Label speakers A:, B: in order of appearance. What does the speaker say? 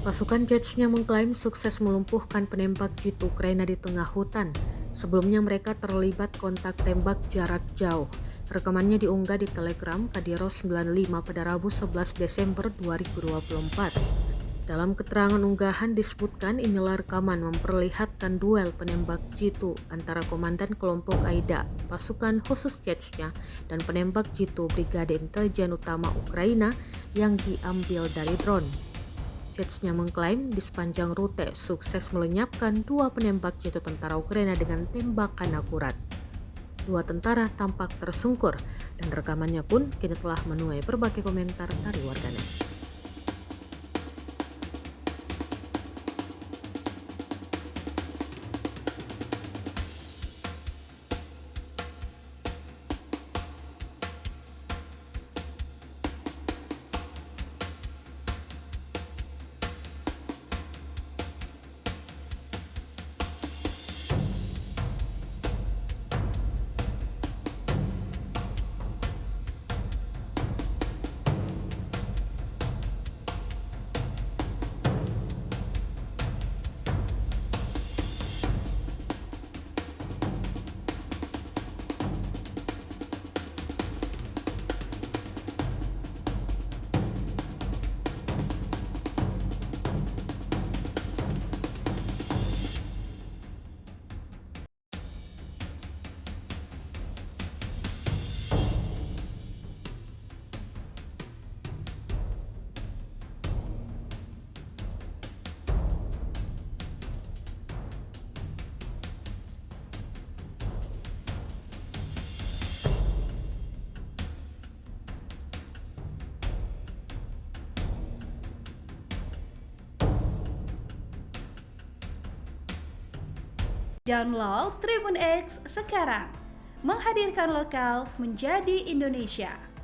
A: Pasukan Jetsnya mengklaim sukses melumpuhkan penembak jitu Ukraina di tengah hutan. Sebelumnya mereka terlibat kontak tembak jarak jauh. Rekamannya diunggah di Telegram Kadiro 95 pada Rabu 11 Desember 2024. Dalam keterangan unggahan disebutkan inilah rekaman memperlihatkan duel penembak jitu antara komandan kelompok Aida, pasukan khusus Jetsnya, dan penembak jitu Brigade Intelijen Utama Ukraina yang diambil dari drone. Jetsnya mengklaim di sepanjang rute sukses melenyapkan dua penembak jitu tentara Ukraina dengan tembakan akurat. Dua tentara tampak tersungkur dan rekamannya pun kini telah menuai berbagai komentar dari warganet.
B: Download Tribun X sekarang, menghadirkan lokal menjadi Indonesia.